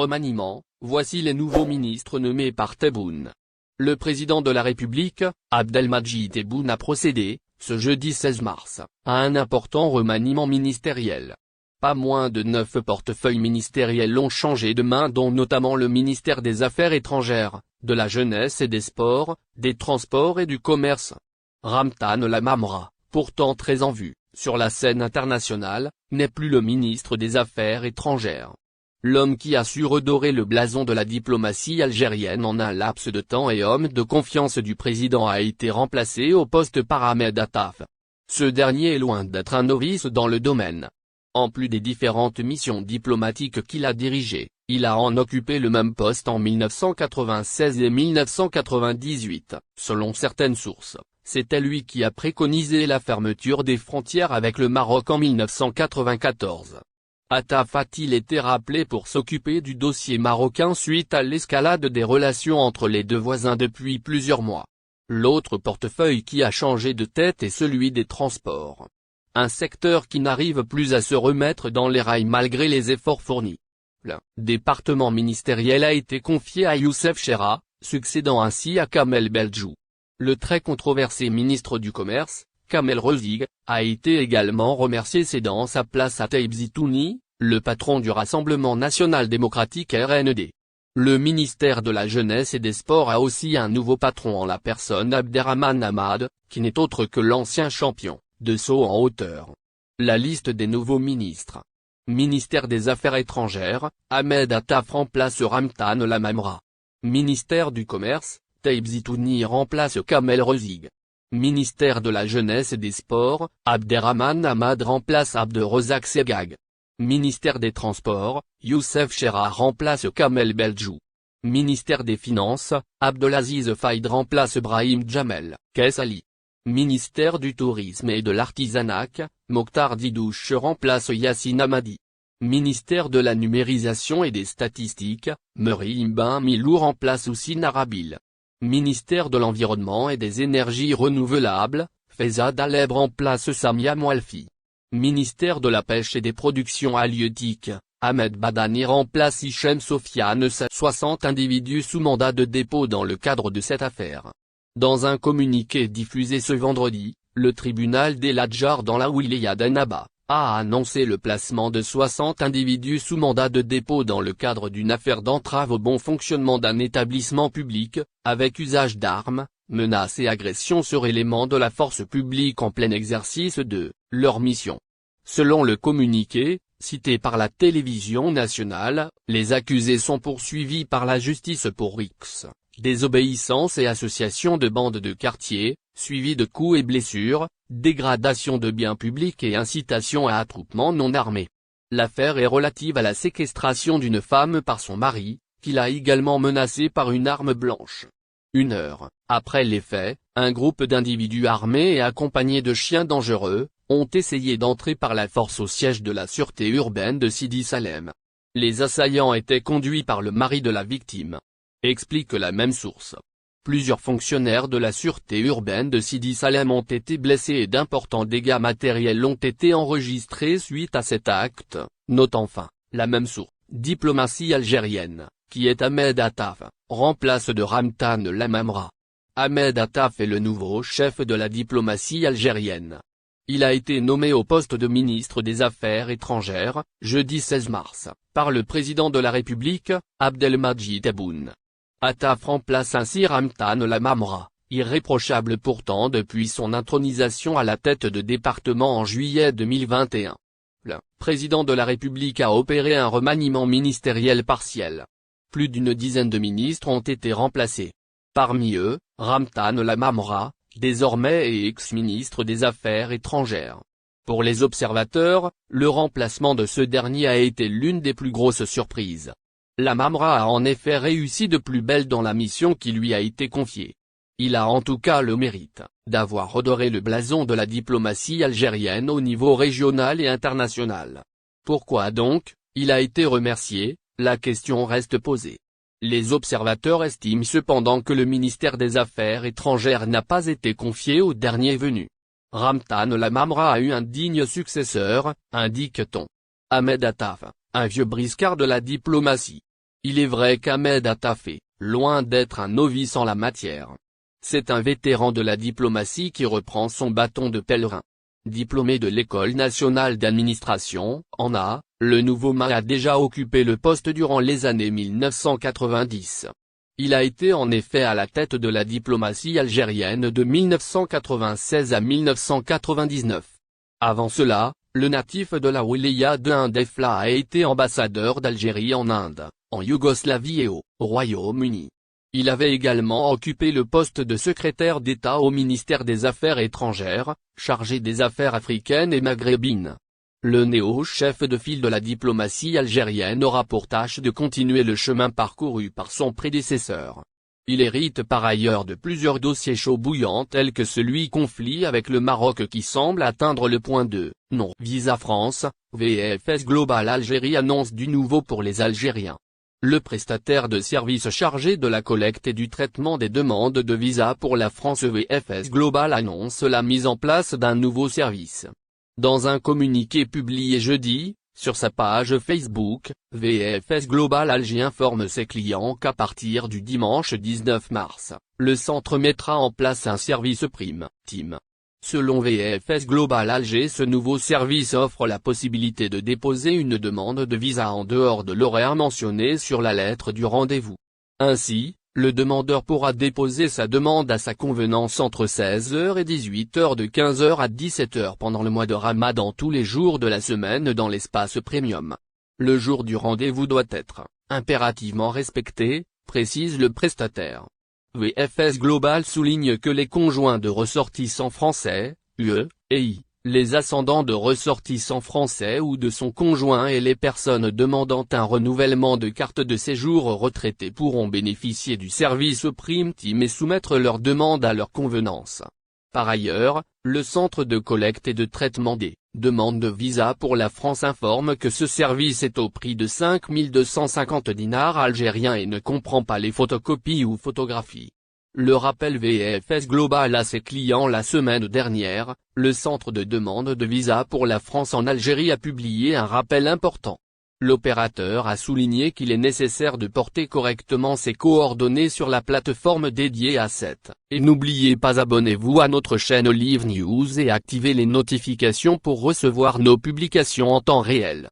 remaniement, voici les nouveaux ministres nommés par Tebboune. Le président de la République, Abdelmadjid Tebboune a procédé, ce jeudi 16 mars, à un important remaniement ministériel. Pas moins de 9 portefeuilles ministériels ont changé de main, dont notamment le ministère des Affaires étrangères, de la Jeunesse et des Sports, des Transports et du Commerce. Ramtane Lamamra, pourtant très en vue, sur la scène internationale, n'est plus le ministre des Affaires étrangères. L'homme qui a su redorer le blason de la diplomatie algérienne en un laps de temps et homme de confiance du président a été remplacé au poste par Ahmed Attaf. Ce dernier est loin d'être un novice dans le domaine. En plus des différentes missions diplomatiques qu'il a dirigées, il a en occupé le même poste en 1996 et 1998, selon certaines sources. C'était lui qui a préconisé la fermeture des frontières avec le Maroc en 1994. Attaf a-t-il été rappelé pour s'occuper du dossier marocain suite à l'escalade des relations entre les deux voisins depuis plusieurs mois. L'autre portefeuille qui a changé de tête est celui des transports. Un secteur qui n'arrive plus à se remettre dans les rails malgré les efforts fournis. Le département ministériel a été confié à Youssef Chera, succédant ainsi à Kamel Beldjou. Le très controversé ministre du Commerce, Kamel Rezig, a été également remercié, cédant sa place à Taïb Zitouni, le patron du Rassemblement national démocratique RND. Le ministère de la Jeunesse et des Sports a aussi un nouveau patron en la personne Abderrahmane Hamad, qui n'est autre que l'ancien champion de saut en hauteur. La liste des nouveaux ministres. Ministère des Affaires étrangères, Ahmed Attaf remplace Ramtane Lamamra. Ministère du Commerce, Taïb Zitouni remplace Kamel Rezig. Ministère de la Jeunesse et des Sports, Abderrahmane Hamad remplace Abderrazak Segag. Ministère des Transports, Youssef Chera remplace Kamel Beldjou. Ministère des Finances, Abdelaziz Faïd remplace Brahim Djamel Kessali. Ministère du Tourisme et de l'Artisanat, Mokhtar Didouche remplace Yassine Hamadi. Ministère de la Numérisation et des Statistiques, Meriem Ben Milou remplace Houssine Arabil. Ministère de l'Environnement et des Énergies Renouvelables, Fezad Aleb remplace Samia Moualfi. Ministère de la Pêche et des Productions Halieutiques, Ahmed Badani remplace Hichem Sofiane. 60 individus sous mandat de dépôt dans le cadre de cette affaire. Dans un communiqué diffusé ce vendredi, le tribunal d'El Hadjar dans la wilaya d'Annaba a annoncé le placement de 60 individus sous mandat de dépôt dans le cadre d'une affaire d'entrave au bon fonctionnement d'un établissement public, avec usage d'armes, menaces et agressions sur éléments de la force publique en plein exercice de leur mission. Selon le communiqué, cité par la télévision nationale, les accusés sont poursuivis par la justice pour X, désobéissance et association de bandes de quartier, suivi de coups et blessures, dégradation de biens publics et incitation à attroupement non armé. L'affaire est relative à la séquestration d'une femme par son mari, qui l'a également menacée par une arme blanche. 1 heure après les faits, un groupe d'individus armés et accompagnés de chiens dangereux, ont essayé d'entrer par la force au siège de la sûreté urbaine de Sidi Salem. Les assaillants étaient conduits par le mari de la victime. Explique la même source. Plusieurs fonctionnaires de la sûreté urbaine de Sidi Salem ont été blessés et d'importants dégâts matériels ont été enregistrés suite à cet acte, note enfin, la même source. Diplomatie algérienne, qui est Ahmed Attaf, remplace de Ramtane Lamamra. Ahmed Attaf est le nouveau chef de la diplomatie algérienne. Il a été nommé au poste de ministre des Affaires étrangères, jeudi 16 mars, par le président de la République, Abdelmadjid Tebboune. Attaf remplace ainsi Ramtane Lamamra, irréprochable pourtant depuis son intronisation à la tête de département en juillet 2021. Le président de la République a opéré un remaniement ministériel partiel. Plus d'une dizaine de ministres ont été remplacés. Parmi eux, Ramtane Lamamra, désormais et ex-ministre des Affaires étrangères. Pour les observateurs, le remplacement de ce dernier a été l'une des plus grosses surprises. Lamamra a en effet réussi de plus belle dans la mission qui lui a été confiée. Il a en tout cas le mérite d'avoir redoré le blason de la diplomatie algérienne au niveau régional et international. Pourquoi donc il a été remercié? La question reste posée. Les observateurs estiment cependant que le ministère des Affaires étrangères n'a pas été confié au dernier venu. Ramtane Lamamra a eu un digne successeur, indique-t-on. Ahmed Attaf, un vieux briscard de la diplomatie. Il est vrai qu'Ahmed Attaf est, loin d'être un novice en la matière. C'est un vétéran de la diplomatie qui reprend son bâton de pèlerin. Diplômé de l'École nationale d'administration, ENA, le nouveau MA a déjà occupé le poste durant les années 1990. Il a été en effet à la tête de la diplomatie algérienne de 1996 à 1999. Avant cela, le natif de la wilaya de Indefla a été ambassadeur d'Algérie en Inde, en Yougoslavie et au Royaume-Uni. Il avait également occupé le poste de secrétaire d'État au ministère des Affaires étrangères, chargé des affaires africaines et maghrébines. Le néo-chef de file de la diplomatie algérienne aura pour tâche de continuer le chemin parcouru par son prédécesseur. Il hérite par ailleurs de plusieurs dossiers chauds bouillants tels que celui conflit avec le Maroc qui semble atteindre le point de non-visa France. VFS Global Algérie annonce du nouveau pour les Algériens. Le prestataire de services chargé de la collecte et du traitement des demandes de visa pour la France VFS Global annonce la mise en place d'un nouveau service. Dans un communiqué publié jeudi, sur sa page Facebook, VFS Global Alger informe ses clients qu'à partir du dimanche 19 mars, le centre mettra en place un service Prime Team. Selon VFS Global Alger, ce nouveau service offre la possibilité de déposer une demande de visa en dehors de l'horaire mentionné sur la lettre du rendez-vous. Ainsi, le demandeur pourra déposer sa demande à sa convenance entre 16h et 18h de 15h à 17h pendant le mois de Ramadan tous les jours de la semaine dans l'espace premium. Le jour du rendez-vous doit être impérativement respecté, précise le prestataire. VFS Global souligne que les conjoints de ressortissants français, UE, et I, les ascendants de ressortissants français ou de son conjoint et les personnes demandant un renouvellement de carte de séjour retraité pourront bénéficier du service Prime Team et soumettre leur demande à leur convenance. Par ailleurs, le centre de collecte et de traitement des demandes de visa pour la France informe que ce service est au prix de 5 250 dinars algériens et ne comprend pas les photocopies ou photographies. Le rappel VFS Global à ses clients la semaine dernière, le centre de demande de visa pour la France en Algérie a publié un rappel important. L'opérateur a souligné qu'il est nécessaire de porter correctement ses coordonnées sur la plateforme dédiée à cette. Et n'oubliez pas, abonnez-vous à notre chaîne Olive News et activez les notifications pour recevoir nos publications en temps réel.